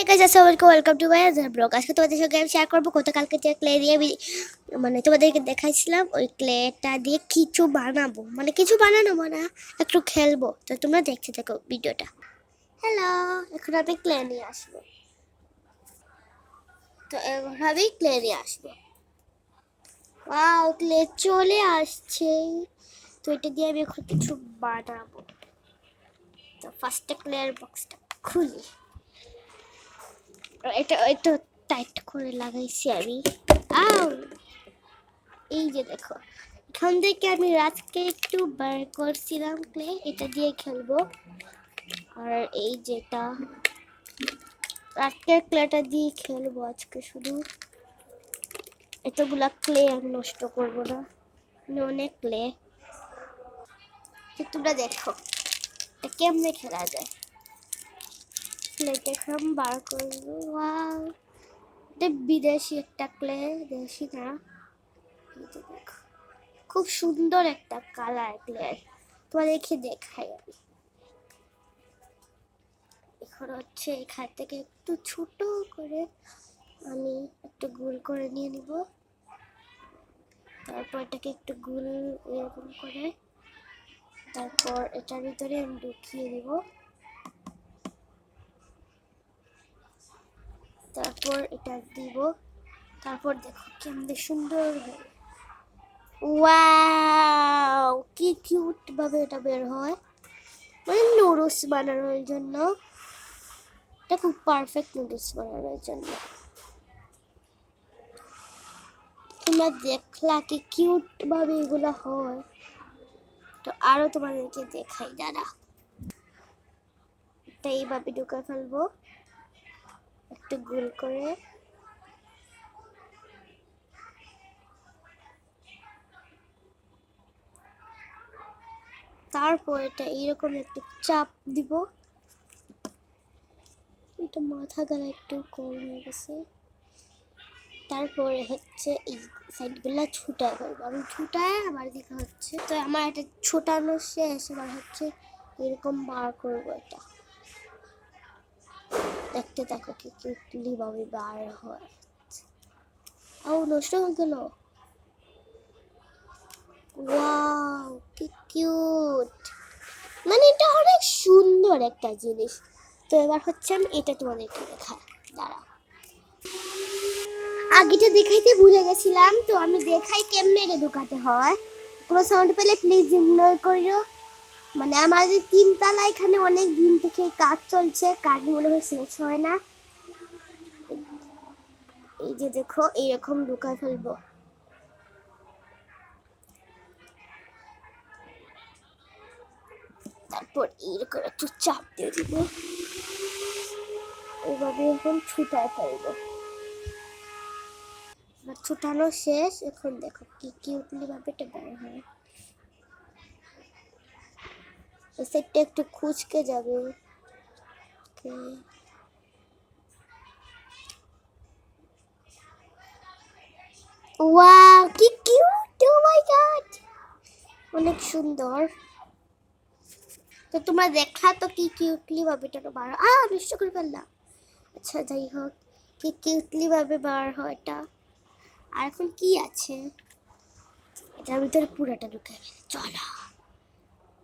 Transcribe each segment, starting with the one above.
Guys আসসালামু welcome to my other blog. আজকে তোমাদের সঙ্গে আমি শেয়ার করবো গতকালকে যে ক্লে দিয়ে আমি মানে তোমাদেরকে দেখাইছিলাম, ওই ক্লেটা দিয়ে কিছু বানাবো, মানে কিছু বানানো মানে একটু খেলবো। তো তোমরা দেখতে থাকো ভিডিওটা। হ্যালো, এখন আমি ক্লে নিয়ে আসবো। তো এভাবেই ক্লে নিয়ে আসবো। ওয়াও, ক্লে চলে আসছে। তো এটা দিয়ে আমি এখন কিছু বানাবো। তো ফার্স্টে ক্লের বক্সটা খুলি। এটা একটু টাইট করে লাগাইছি আমি। আউ, এই যে দেখো, এখান থেকে আমি রাতকে একটু বার করছিলাম ক্লে, এটা দিয়ে খেলবো। আর এই যেটা রাতকে ক্লেটা দিয়ে খেলবো আজকে, শুধু এতগুলা ক্লে আমি নষ্ট করবো না, অনেক ক্লে। তোমরা দেখো এটা কেমনে খেলা যায়। ক্লেটা এখন বার করবো। ওয়াও, এটা বিদেশি একটা ক্লে, দেশি না। দেখো খুব সুন্দর একটা কালার ক্লে, তোমাদেরকে দেখাই আমি। এখন হচ্ছে এখান থেকে একটু ছোট করে আমি একটু গোল করে নিয়ে নিব। তারপর এটাকে একটু গোল এরকম করে, তারপর এটার ভিতরে আমি ঢুকিয়ে দিব। তারপর এটা দিব। তারপর দেখো কেমন সুন্দর হয়। ওয়াও, কি কিউট ভাবে এটা বের হয়, মানে নুডলস বানানোর জন্য এটা খুব পারফেক্ট, নুডলস বানানোর জন্য। তোমরা দেখলা কি কিউট ভাবে এগুলো হয়। তো আরো তোমাদেরকে দেখাই, দাঁড়া। এটা এইভাবে ঢুকে ফেলবো একটু গোল করে। তারপর এটা এইরকম একটু চাপ দিব। এটা মাথা গলা একটু কম হয়ে গেছে। তারপরে হচ্ছে এই সাইডগুলো ছুটায় ফেলবো, আমি ছুটায় আমার দেখা হচ্ছে। তো আমার এটা ছোটানো শেষ, এবার হচ্ছে এরকম বার করবো। এটা দেখতে থাকো কি কিউটলি ভাবে বার হয়। ও, নষ্ট হয়ে গেল। ওয়াও, কি কিউট, মানে এটা অনেক সুন্দর একটা জিনিস। তো এবার হচ্ছে আমি এটা তোমাদেরকে দেখাই, দাঁড়াও। আগেটা দেখাইতে ভুলে গেছিলাম, তো আমি দেখাই কেমনে এটা ঢুকাতে হয়। কোনো সাউন্ড পেলে প্লিজ ইগনোর করিও। মানে আমাদের তিনতলা, এখানে অনেক দিন থেকে কাজ চলছে, কাজ মনে হয় শেষ হয় না। এই যে দেখো এইরকম ঢুকায় ফেলবো। তারপর এরকম একটু চাপ দিয়ে দিব, এইভাবে এখন ছুটায় ফেলবো। ছুটানো শেষ, এখন দেখো কি কিউটলি ভাবে এটা বের হয়। এই সাইডটা একটু খুঁজকে যাবে। ওয়াও, কি কিউট, ও মাই গড, অনেক সুন্দর। তো তোমরা দেখা তো কি কিউটলি ভাবে এটা বার, নষ্ট করে ফেললাম। আচ্ছা যাই হোক, কি কিউটলি ভাবে বার হয় এটা। আর এখন কি আছে, এটার ভিতরে পুরাটা ঢুকে চলো।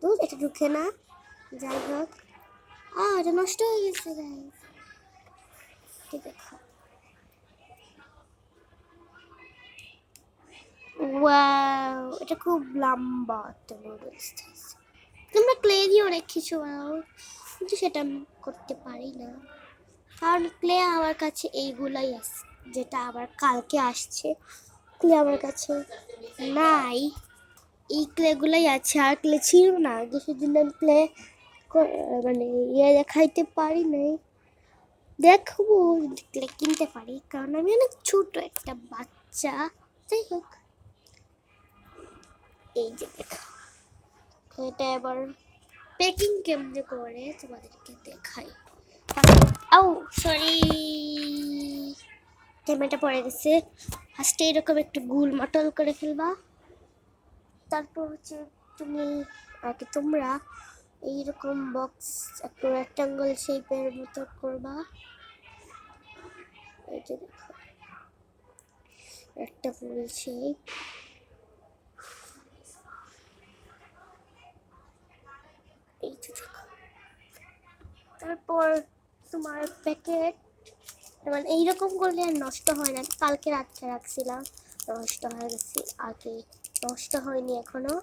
তো এটা ঢুকে না, যাই হোক। এটা নষ্ট হয়ে গেছে গাইস, দেখো। ওয়াও, এটা খুব লম্বা একটা নুডলস। তোমরা ক্লে দিয়ে অনেক কিছু বানাও, কিন্তু সেটা আমি করতে পারি না, কারণ ক্লে আমার কাছে এইগুলাই আছে, যেটা আবার কালকে আসছে। ক্লে আমার কাছে নাই, এই ক্লেগুলাই আছে, আর ক্লে ছিল না, সেজন্য আমি ক্লে মানে দেখাইতে পারি নাই। দেখবো ক্লে কিনতে পারি, কারণ আমি অনেক ছোট একটা বাচ্চা। যাই হোক, এই যে দেখো, এটা এবার প্যাকিং কেমনে করে তোমাদেরকে দেখাই। আউ, সরি, ক্যামেরাটা পড়ে গেছে। ফার্স্টে এরকম একটু গোল মটল করে ফেলবা। তারপর হচ্ছে তোমরা এইরকম বক্স একটু রেক্টাঙ্গল শেপের মতো করবা। এই যে দেখো একটা ফুল শেপ, এই যে দেখো। তারপর তোমার প্যাকেট, মানে এইরকম করলে আর নষ্ট হয় না। কালকে রাত্রে রাখছিলাম, নষ্ট হয়ে গেছে আগে, নষ্ট হয়নি এখনো।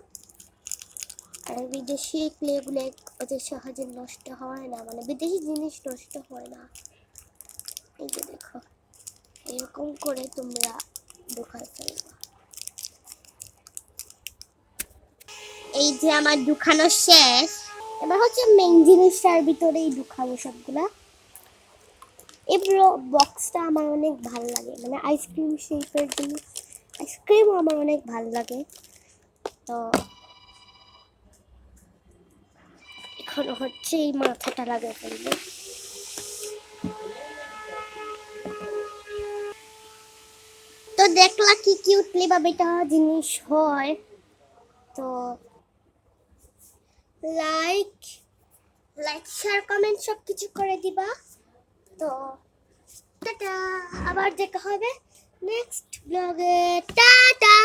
আর বিদেশি ক্লেগুলো অত সহজে নষ্ট হয় না, মানে বিদেশি জিনিস নষ্ট হয় না। এই যে দেখো এরকম করে তোমরা ঢুকাই ফেলবা। এই যে আমার ঢুকানো শেষ, এবার হচ্ছে মেইন জিনিসটার ভিতরেই ঢুকাবো সবগুলা। এই বক্সটা আমার অনেক ভালো লাগে, মানে আইসক্রিম শেপের জিনিস, আইসক্রিমও আমার অনেক ভালো লাগে। তো এখন হচ্ছে এই মাথাটা লাগিয়ে ফেলবো। তো দেখলা কি কিউটলি ভাবে এটা জিনিস হয়। তো লাইক লাইক শেয়ার কমেন্ট সব কিছু করে দিবা। তো টাটা, আবার দেখা হবে নেক্সট ব্লগে। টাটা।